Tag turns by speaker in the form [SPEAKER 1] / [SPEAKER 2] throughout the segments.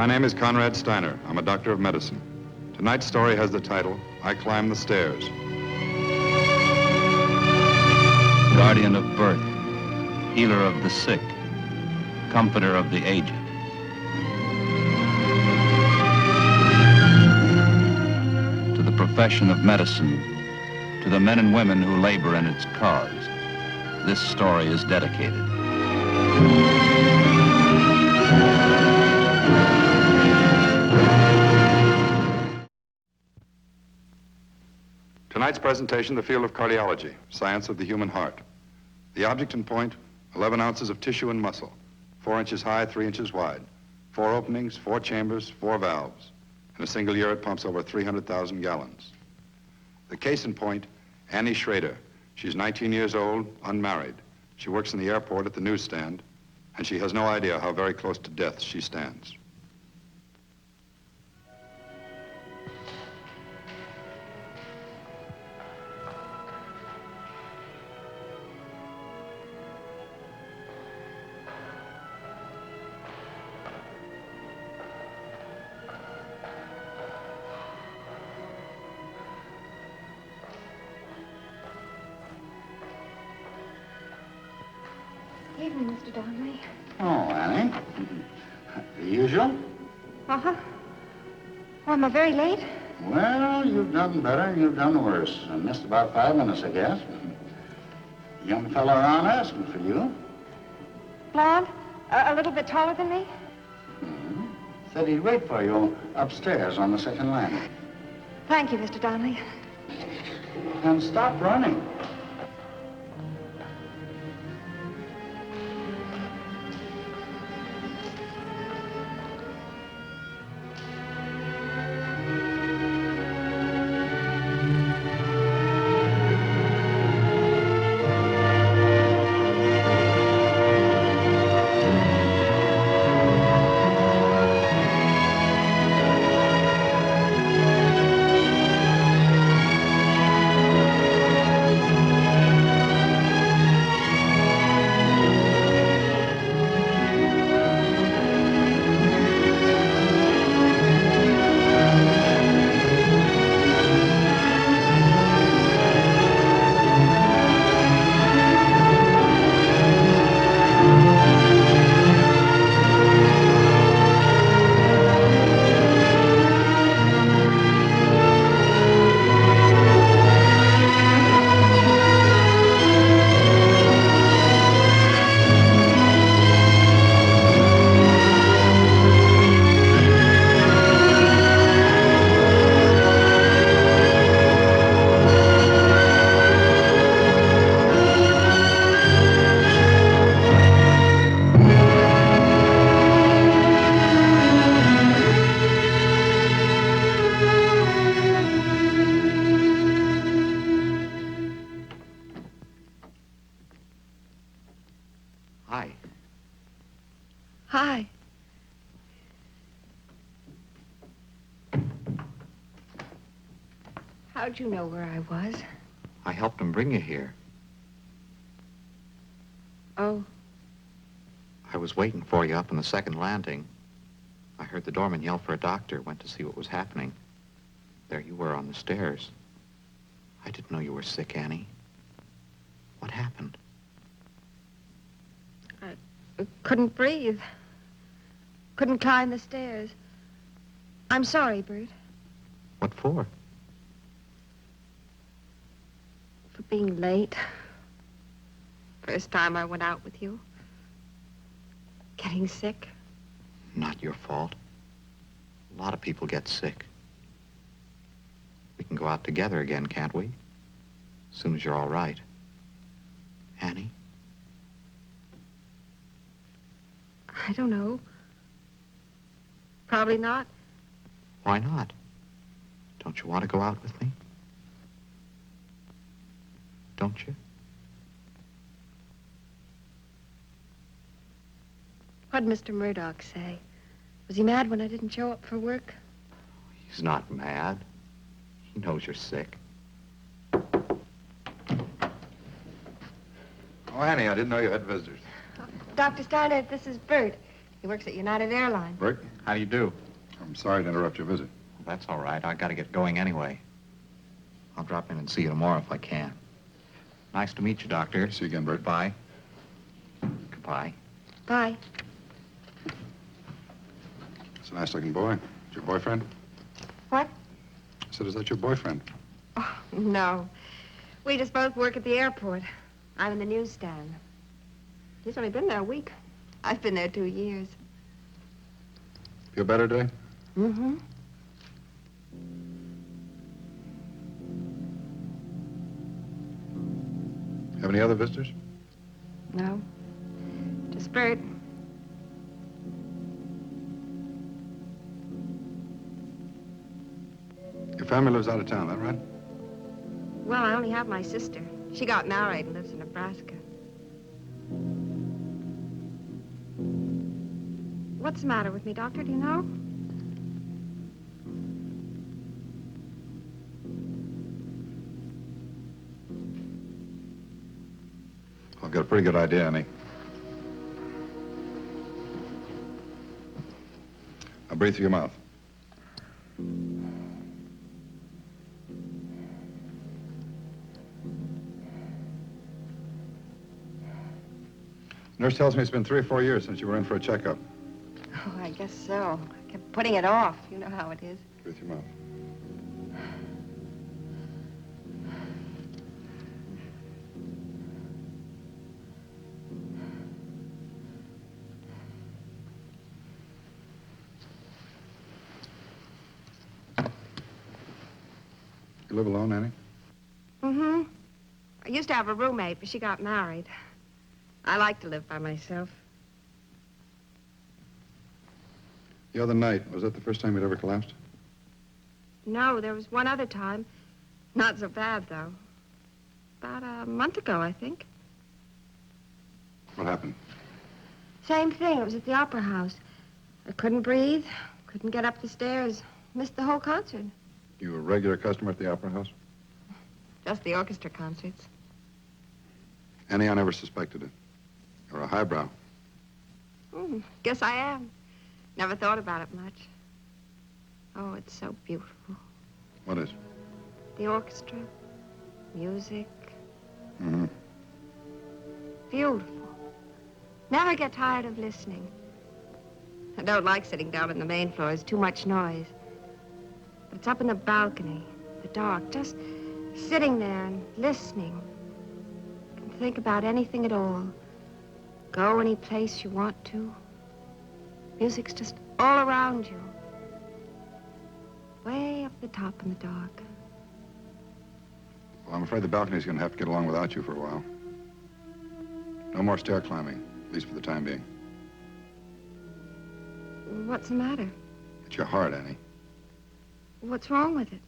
[SPEAKER 1] My name is Konrad Styner. I'm a doctor of medicine. Tonight's story has the title, I Climb the Stairs.
[SPEAKER 2] Guardian of birth, healer of the sick, comforter of the aged. To the profession of medicine, to the men and women who labor in its cause, this story is dedicated.
[SPEAKER 1] Tonight's presentation, the field of cardiology, science of the human heart. The object and point, 11 ounces of tissue and muscle, 4 inches high, 3 inches wide, 4 openings, 4 chambers, 4 valves. In a single year, it pumps over 300,000 gallons. The case in point, Annie Schrader. She's 19 years old, unmarried. She works in the airport at the newsstand, and she has no idea how very close to death she stands.
[SPEAKER 3] Evening, Mr. Donnelly.
[SPEAKER 4] Oh, Annie. The usual?
[SPEAKER 3] Uh-huh. Oh, am I very late?
[SPEAKER 4] Well, you've done better and you've done worse. I missed about 5 minutes, I guess. Young fellow around asking for you.
[SPEAKER 3] Blonde? A little bit taller than me?
[SPEAKER 4] Said he'd wait for you upstairs on the second landing.
[SPEAKER 3] Thank you, Mr. Donnelly.
[SPEAKER 4] And stop running.
[SPEAKER 5] Hi.
[SPEAKER 3] Hi. How'd you know where I was?
[SPEAKER 5] I helped him bring you here.
[SPEAKER 3] Oh,
[SPEAKER 5] I was waiting for you up on the second landing. I heard the doorman yell for a doctor, went to see what was happening. There you were on the stairs. I didn't know you were sick, Annie. What happened?
[SPEAKER 3] I couldn't breathe. Couldn't climb the stairs. I'm sorry, Bert,
[SPEAKER 5] What for?
[SPEAKER 3] for being late. First time I went out with you. Getting sick.
[SPEAKER 5] Not your fault. A lot of people get sick. We can go out together again, can't we? As soon as you're all right. Annie?
[SPEAKER 3] I don't know. Probably not.
[SPEAKER 5] Why not? Don't you want to go out with me? Don't you?
[SPEAKER 3] What'd Mr. Murdoch say? Was he mad when I didn't show up for work?
[SPEAKER 5] He's not mad. He knows you're sick.
[SPEAKER 1] Oh, Annie, I didn't know you had visitors.
[SPEAKER 3] Dr. Styner, this is Bert. He works at United Airlines.
[SPEAKER 1] Bert,
[SPEAKER 5] How do you do?
[SPEAKER 1] I'm sorry to interrupt your visit.
[SPEAKER 5] That's all right. I got to get going anyway. I'll drop in and see you tomorrow if I can. Nice to meet you, Doctor.
[SPEAKER 1] See you again, Bert.
[SPEAKER 5] Goodbye. Goodbye.
[SPEAKER 3] Bye.
[SPEAKER 1] It's a nice-looking boy. Is your boyfriend?
[SPEAKER 3] What?
[SPEAKER 1] I said, is that your boyfriend?
[SPEAKER 3] Oh, no. We just both work at the airport. I'm in the newsstand. He's only been there a week. I've been there 2 years.
[SPEAKER 1] Feel better today?
[SPEAKER 3] Mm-hmm.
[SPEAKER 1] Have any other visitors?
[SPEAKER 3] No. Just Bert.
[SPEAKER 1] Your family lives out of town, is that right?
[SPEAKER 3] Well, I only have my sister. She got married and lives in Nebraska. What's the matter with me, Doctor? Do you know?
[SPEAKER 1] I've got a pretty good idea, Annie. Now breathe through your mouth. Nurse tells me it's been 3 or 4 years since you were in for a checkup.
[SPEAKER 3] Oh, I guess so. I kept putting it off. You know how it is.
[SPEAKER 1] Breathe through your mouth. You live alone, Annie?
[SPEAKER 3] Mm-hmm. I used to have a roommate, but she got married. I like to live by myself.
[SPEAKER 1] The other night, was that the first time you'd ever collapsed?
[SPEAKER 3] No, there was one other time. Not so bad, though. About a month ago, I think.
[SPEAKER 1] What happened?
[SPEAKER 3] Same thing. It was at the Opera House. I couldn't breathe, couldn't get up the stairs. Missed the whole concert.
[SPEAKER 1] You were a regular customer at the Opera House?
[SPEAKER 3] Just the orchestra concerts.
[SPEAKER 1] Annie, I never suspected it. You're a highbrow.
[SPEAKER 3] Guess I am. Never thought about it much. Oh, it's so beautiful.
[SPEAKER 1] What is?
[SPEAKER 3] The orchestra, music,
[SPEAKER 1] Mm-hmm.
[SPEAKER 3] beautiful. Never get tired of listening. I don't like sitting down on the main floor. It's too much noise. But it's up in the balcony, the dark, just sitting there and listening. You can think about anything at all. Go any place you want to. Music's just all around you. Way up the top in the dark.
[SPEAKER 1] Well, I'm afraid the balcony's going to have to get along without you for a while. No more stair climbing, at least for the time being.
[SPEAKER 3] What's the matter?
[SPEAKER 1] It's your heart, Annie.
[SPEAKER 3] What's wrong with it?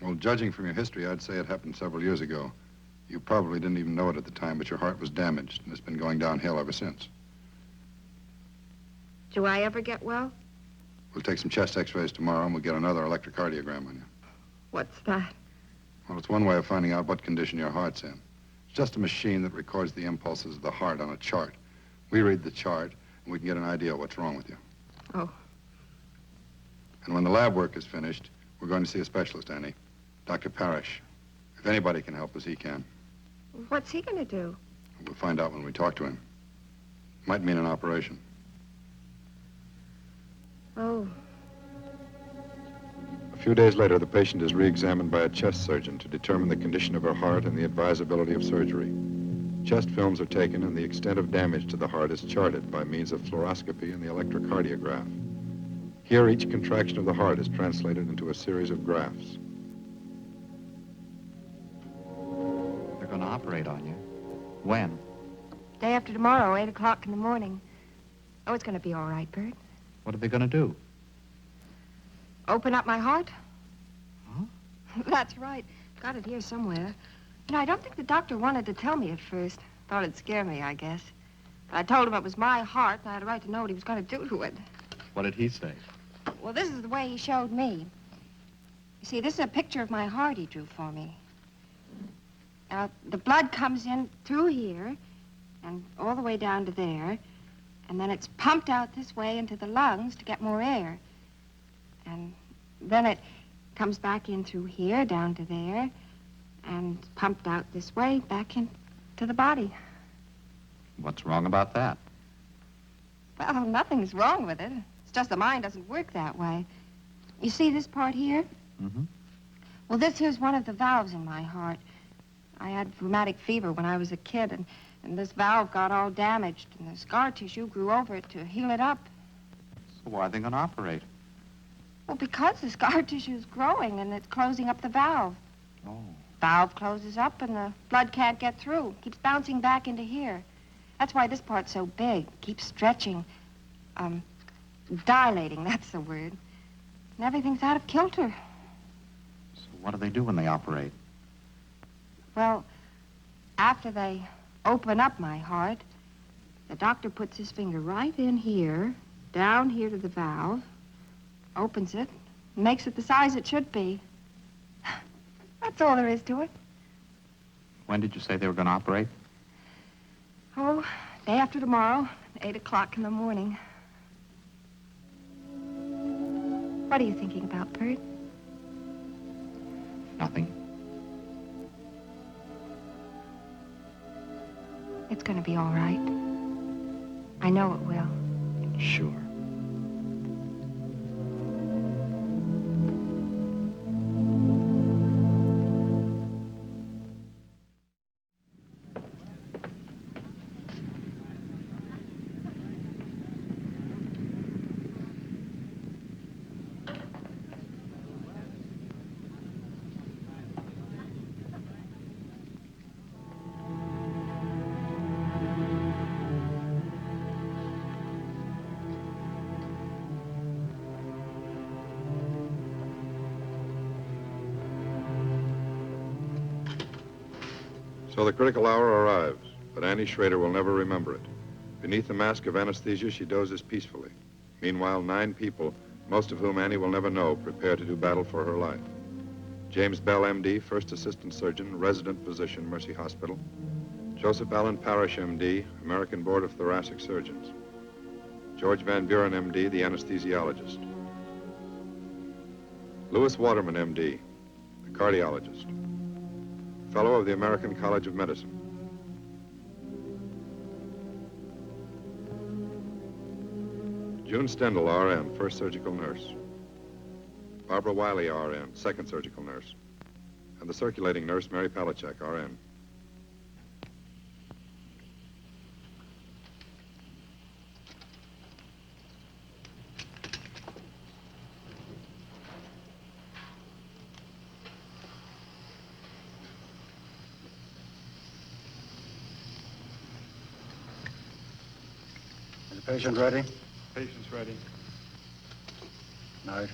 [SPEAKER 1] Well, judging from your history, I'd say it happened several years ago. You probably didn't even know it at the time, but your heart was damaged, and it's been going downhill ever since.
[SPEAKER 3] Do I ever get well?
[SPEAKER 1] We'll take some chest x-rays tomorrow, and we'll get another electrocardiogram on you.
[SPEAKER 3] What's that?
[SPEAKER 1] Well, it's one way of finding out what condition your heart's in. It's just a machine that records the impulses of the heart on a chart. We read the chart, and we can get an idea of what's wrong with you.
[SPEAKER 3] Oh.
[SPEAKER 1] And when the lab work is finished, we're going to see a specialist, Annie. Dr. Parrish. If anybody can help us, he can.
[SPEAKER 3] What's he gonna do?
[SPEAKER 1] We'll find out when we talk to him. Might mean an operation.
[SPEAKER 3] Oh.
[SPEAKER 1] A few days later, the patient is re-examined by a chest surgeon to determine the condition of her heart and the advisability of surgery. Chest films are taken, and the extent of damage to the heart is charted by means of fluoroscopy and the electrocardiograph. Here, each contraction of the heart is translated into a series of graphs.
[SPEAKER 5] They're going to operate on you. When?
[SPEAKER 3] Day after tomorrow, 8 o'clock in the morning. Oh, it's gonna be all right, Bert.
[SPEAKER 5] What are they going to do?
[SPEAKER 3] Open up my heart?
[SPEAKER 5] Huh?
[SPEAKER 3] That's right. Got it here somewhere. You know, I don't think the doctor wanted to tell me at first. Thought it'd scare me, I guess. But I told him it was my heart, and I had a right to know what he was going to do to it.
[SPEAKER 5] What did he say?
[SPEAKER 3] Well, this is the way he showed me. You see, this is a picture of my heart he drew for me. Now, the blood comes in through here and all the way down to there. And then it's pumped out this way into the lungs to get more air. And then it comes back in through here, down to there, and pumped out this way, back into the body.
[SPEAKER 2] What's wrong about that?
[SPEAKER 3] Well, nothing's wrong with it. It's just the mind doesn't work that way. You see this part here?
[SPEAKER 2] Mm-hmm.
[SPEAKER 3] Well, this here's one of the valves in my heart. I had rheumatic fever when I was a kid, and this valve got all damaged, and the scar tissue grew over it to heal it up.
[SPEAKER 2] So why are they going to operate?
[SPEAKER 3] Well, because the scar tissue's growing, and it's closing up the valve.
[SPEAKER 2] Oh.
[SPEAKER 3] Valve closes up, and the blood can't get through. Keeps bouncing back into here. That's why this part's so big. Keeps stretching. Dilating, that's the word. And everything's out of kilter.
[SPEAKER 2] So what do they do when they operate?
[SPEAKER 3] Well, after they open up my heart, the doctor puts his finger right in here, down here to the valve, opens it, and makes it the size it should be. That's all there is to it.
[SPEAKER 2] When did you say they were going to operate?
[SPEAKER 3] Oh, day after tomorrow, 8 o'clock in the morning. What are you thinking about, Bert?
[SPEAKER 2] Nothing.
[SPEAKER 3] It's gonna be all right. I know it will.
[SPEAKER 2] Sure.
[SPEAKER 1] So the critical hour arrives, but Annie Schrader will never remember it. Beneath the mask of anesthesia, she dozes peacefully. Meanwhile, 9 people, most of whom Annie will never know, prepare to do battle for her life. James Bell, M.D., First Assistant Surgeon, Resident Physician, Mercy Hospital. Joseph Allen Parrish, M.D., American Board of Thoracic Surgeons. George Van Buren, M.D., the anesthesiologist. Louis Waterman, M.D., the cardiologist. Fellow of the American College of Medicine. June Stendhal, R.N., First Surgical Nurse. Barbara Wiley, R.N., Second Surgical Nurse. And the circulating nurse, Mary Palachek, R.N.
[SPEAKER 4] Is the patient ready?
[SPEAKER 1] Patient's ready.
[SPEAKER 4] Knife.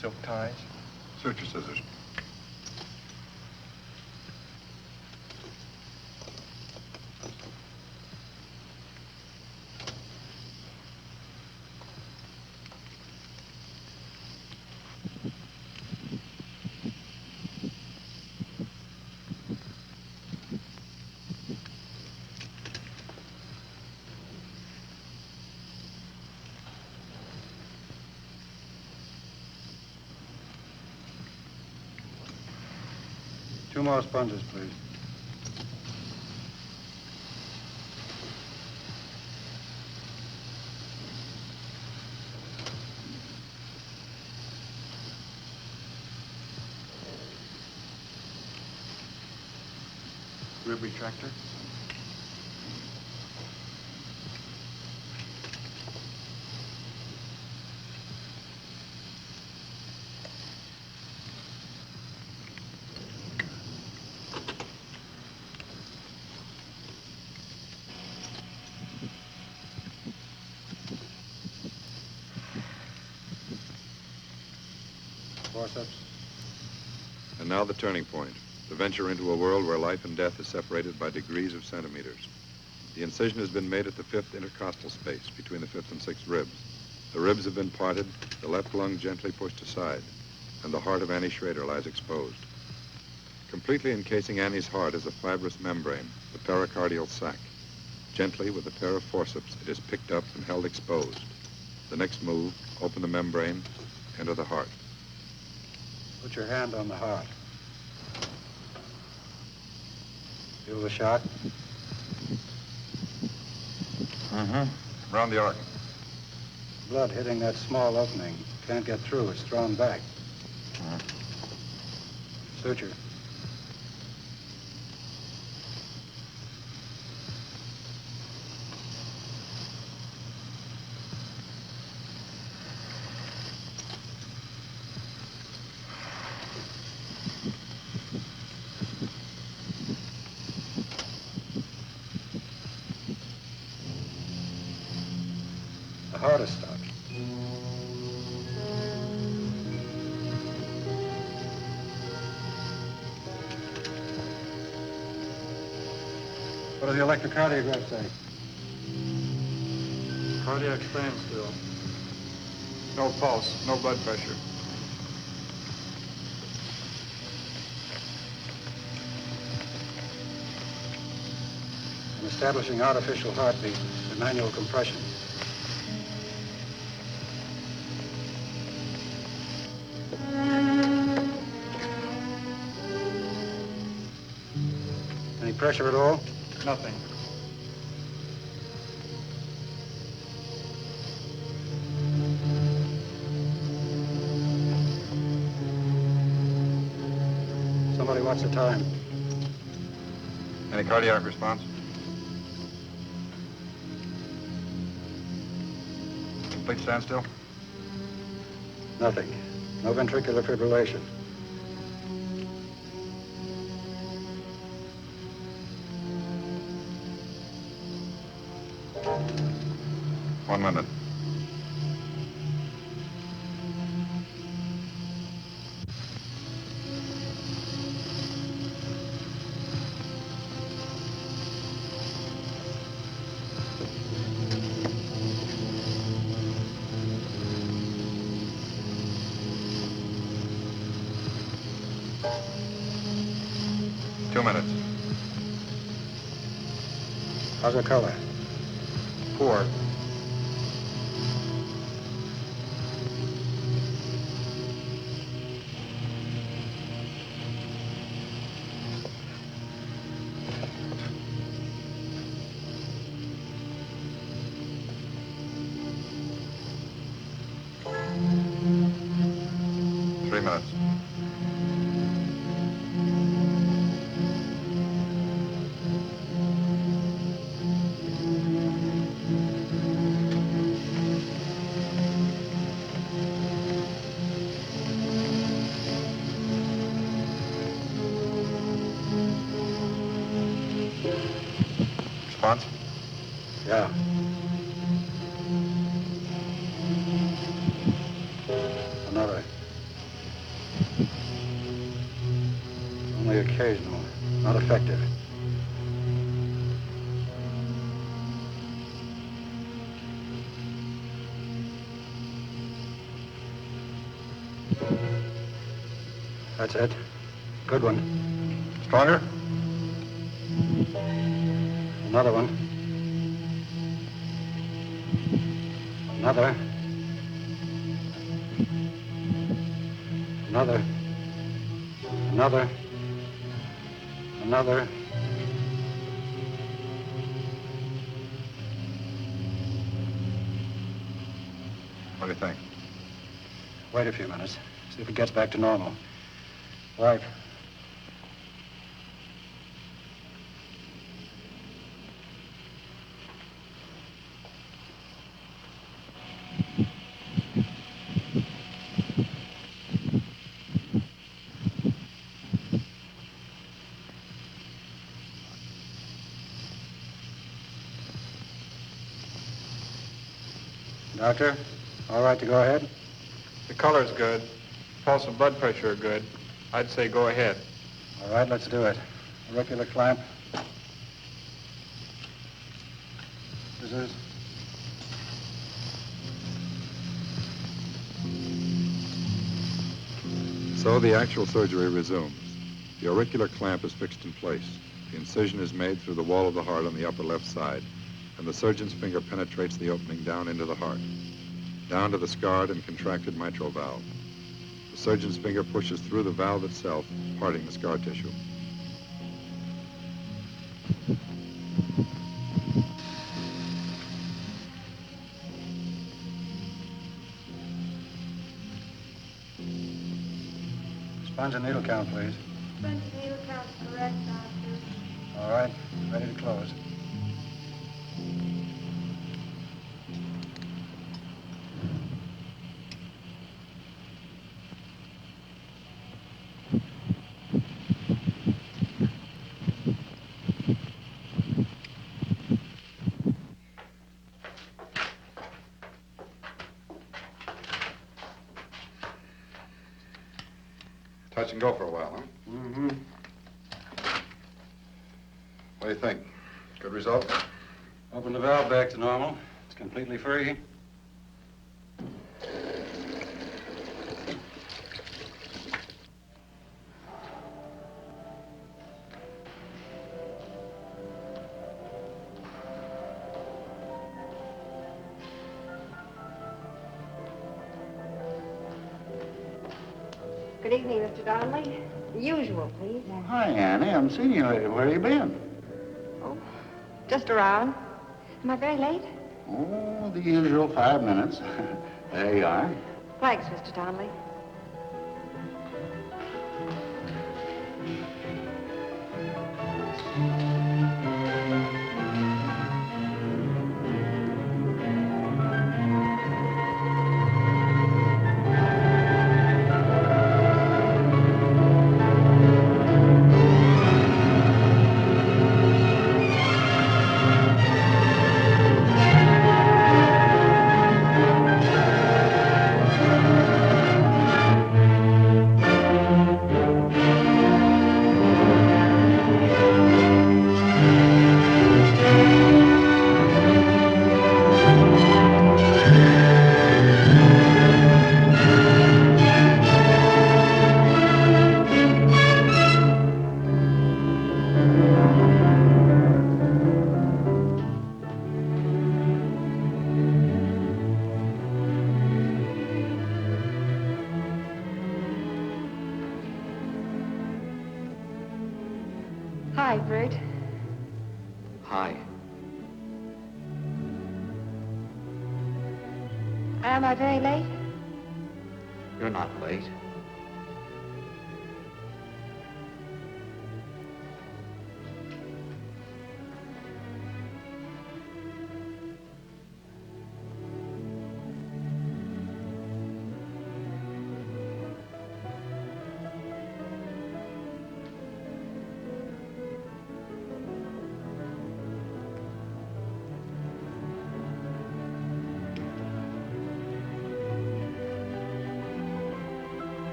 [SPEAKER 1] Silk ties. Suture scissors.
[SPEAKER 4] Two more sponges, please.
[SPEAKER 1] rib retractor.
[SPEAKER 6] Forceps.
[SPEAKER 1] And now the turning point, the venture into a world where life and death is separated by degrees of centimeters. The incision has been made at the 5th intercostal space between the 5th and 6th ribs. The ribs have been parted, the left lung gently pushed aside, and the heart of Annie Schrader lies exposed. Completely encasing Annie's heart is a fibrous membrane, the pericardial sac. Gently, with a pair of forceps, it is picked up and held exposed. The next move, open the membrane, enter the heart.
[SPEAKER 6] Put your hand on the heart. Feel the shock?
[SPEAKER 1] Mm-hmm. Round the arc.
[SPEAKER 6] Blood hitting that small opening. Can't get through. It's thrown back. Suture. The heart is stopped. What does the electrocardiograph say?
[SPEAKER 1] Cardiac standstill. No pulse, no blood pressure.
[SPEAKER 6] I'm establishing artificial heartbeat and manual compression. Any pressure at all?
[SPEAKER 1] Nothing.
[SPEAKER 6] Somebody watch the time.
[SPEAKER 1] Any cardiac response? Complete standstill?
[SPEAKER 6] Nothing. No ventricular fibrillation.
[SPEAKER 1] One minute. Two minutes.
[SPEAKER 6] How's her color?
[SPEAKER 1] Poor. Three minutes. Response?
[SPEAKER 6] Yeah. Another. Only occasional. Not effective. That's it. Good one.
[SPEAKER 1] Stronger?
[SPEAKER 6] Another one. Another. Another. Another. Another.
[SPEAKER 1] What do you think?
[SPEAKER 6] Wait a few minutes. See if it gets back to normal. Right. Doctor, all right to go ahead?
[SPEAKER 7] The color's good. Pulse and blood pressure are good. I'd say go ahead.
[SPEAKER 6] All right, let's do it. Auricular clamp. Scissors.
[SPEAKER 1] So the actual surgery resumes. The auricular clamp is fixed in place. The incision is made through the wall of the heart on the upper left side, and the surgeon's finger penetrates the opening down into the heart, down to the scarred and contracted mitral valve. The surgeon's finger pushes through the valve itself, parting the scar tissue.
[SPEAKER 6] Sponge and needle count, please.
[SPEAKER 3] Sponge and needle count's correct, Doctor.
[SPEAKER 6] All right, ready to close.
[SPEAKER 1] Touch and go for a while, huh?
[SPEAKER 6] Mm-hmm.
[SPEAKER 1] What do you think? Good result?
[SPEAKER 6] Open the valve back to normal. It's completely free.
[SPEAKER 3] Good evening, Mr. Donnelly. The usual, please.
[SPEAKER 4] Well, hi, Annie. I haven't seen you lately. Where you been?
[SPEAKER 3] Oh, just around. Am I very late?
[SPEAKER 4] Oh, the usual 5 minutes. There you are.
[SPEAKER 3] Thanks, Mr. Donnelly. Hi, Bert.
[SPEAKER 5] Hi.
[SPEAKER 3] Am I very late?
[SPEAKER 5] You're not late.